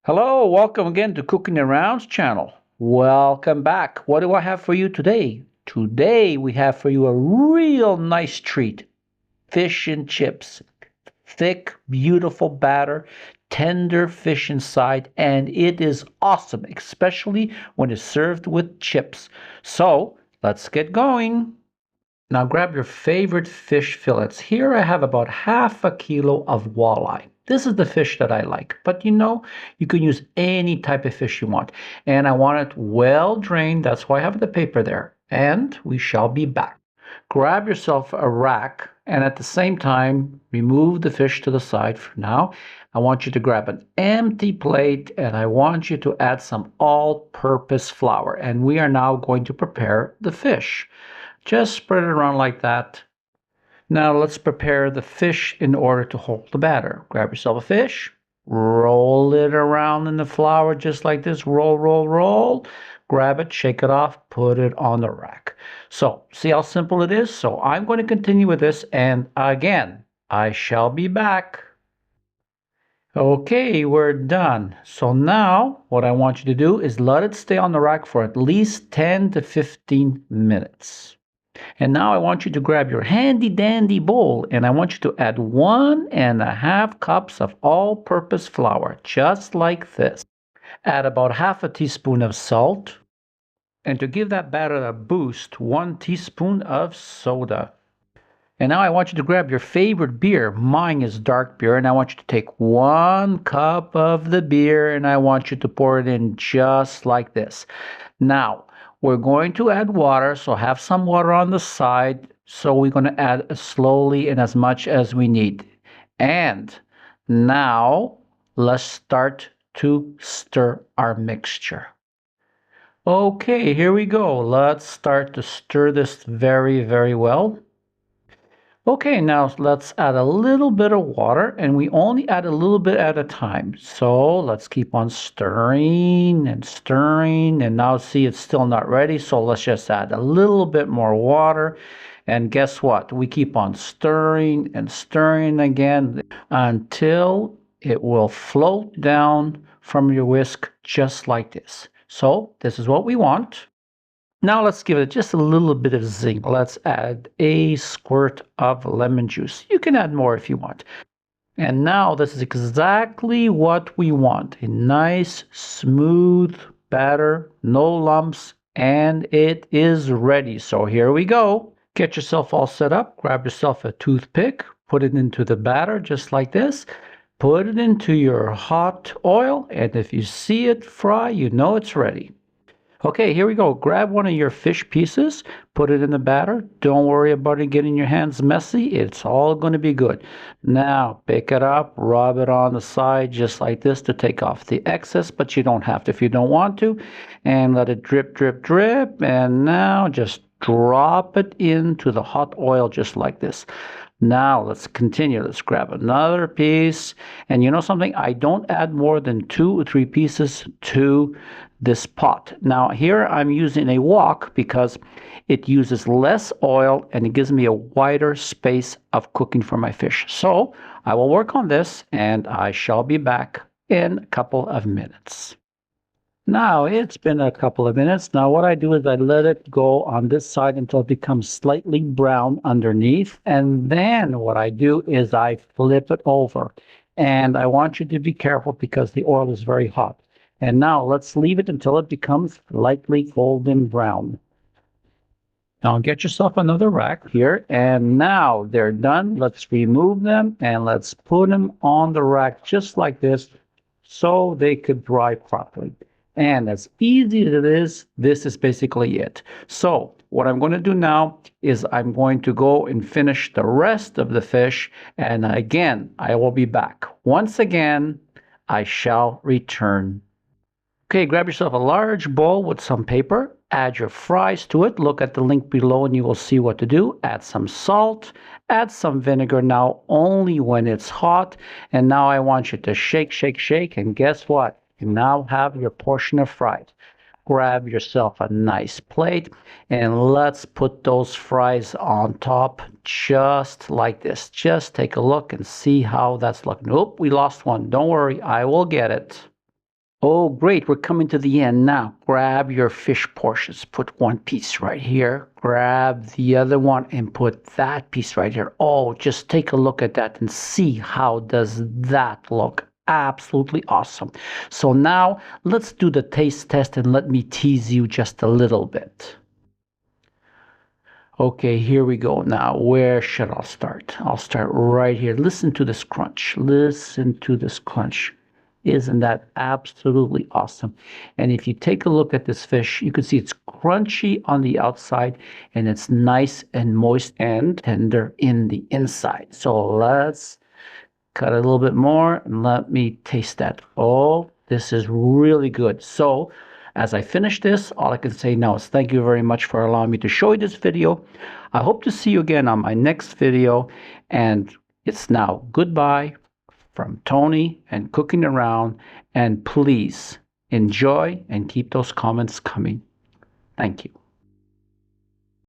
Hello, welcome again to Cooking Around's channel. Welcome back. What do I have for you today? Today we have for you a real nice treat. Fish and chips. Thick, beautiful batter, tender fish inside, and it is awesome, especially when it's served with chips. So, let's get going. Now grab your favorite fish fillets. Here I have about half a kilo of walleye. This is the fish that I like, but you can use any type of fish you want. And I want it well drained. That's why I have the paper there. And we shall be back. Grab yourself a rack and at the same time, remove the fish to the side for now. I want you to grab an empty plate and I want you to add some all-purpose flour. And we are now going to prepare the fish. Just spread it around like that. Now let's prepare the fish in order to hold the batter. Grab yourself a fish, roll it around in the flour just like this. Roll, roll, roll. Grab it, shake it off, put it on the rack. So, see how simple it is? So I'm going to continue with this, and again, I shall be back. Okay, we're done. So now what I want you to do is let it stay on the rack for at least 10 to 15 minutes. And now I want you to grab your handy dandy bowl and I want you to add 1.5 cups of all-purpose flour, just like this. Add about half a teaspoon of salt. And to give that batter a boost, 1 teaspoon of soda. And now I want you to grab your favorite beer. Mine is dark beer, and I want you to take 1 cup of the beer and I want you to pour it in just like this. Now, we're going to add water, so have some water on the side. So we're going to add slowly and as much as we need. And now let's start to stir our mixture. Okay, here we go. Let's start to stir this very, very well. Okay, now let's add a little bit of water, and we only add a little bit at a time. So let's keep on stirring and stirring, and now see it's still not ready, so let's just add a little bit more water. And guess what? We keep on stirring and stirring again until it will float down from your whisk just like this. So this is what we want. Now let's give it just a little bit of zing. Let's add a squirt of lemon juice. You can add more if you want. And now this is exactly what we want. A nice, smooth batter, no lumps, and it is ready. So here we go. Get yourself all set up. Grab yourself a toothpick. Put it into the batter just like this. Put it into your hot oil. And if you see it fry, you know it's ready. Okay, here we go. Grab one of your fish pieces, put it in the batter. Don't worry about it getting your hands messy. It's all going to be good. Now, pick it up, rub it on the side just like this to take off the excess, but you don't have to if you don't want to. And let it drip, drip, drip. And now just drop it into the hot oil just like this. Now let's continue. Let's grab another piece. And you know something? I don't add more than 2 or 3 pieces to this pot. Now here I'm using a wok because it uses less oil and it gives me a wider space of cooking for my fish. So I will work on this and I shall be back in a couple of minutes. Now it's been a couple of minutes. Now what I do is I let it go on this side until it becomes slightly brown underneath. And then what I do is I flip it over. And I want you to be careful because the oil is very hot. And now let's leave it until it becomes lightly golden brown. Now get yourself another rack here. And now they're done. Let's remove them and let's put them on the rack just like this so they could dry properly. And as easy as it is, this is basically it. So what I'm going to do now is I'm going to go and finish the rest of the fish. And again, I will be back. Once again, I shall return. Okay, grab yourself a large bowl with some paper. Add your fries to it. Look at the link below and you will see what to do. Add some salt. Add some vinegar now only when it's hot. And now I want you to shake, shake, shake. And guess what? You now have your portion of fries. Grab yourself a nice plate and let's put those fries on top just like this. Just take a look and see how that's looking. Oh, we lost one. Don't worry, I will get it. Oh, great. We're coming to the end now. Grab your fish portions. Put one piece right here. Grab the other one and put that piece right here. Oh, just take a look at that and see how does that look. Absolutely awesome. So now let's do the taste test and let me tease you just a little bit. Okay, here we go now. Where should I start? I'll start right here. Listen to this crunch. Listen to this crunch. Isn't that absolutely awesome? And if you take a look at this fish, you can see it's crunchy on the outside and it's nice and moist and tender in the inside. So let's cut a little bit more and let me taste that. Oh, this is really good. So as I finish this, all I can say now is thank you very much for allowing me to show you this video. I hope to see you again on my next video. And it's now goodbye from Tony and Cooking Around. And please enjoy and keep those comments coming. Thank you.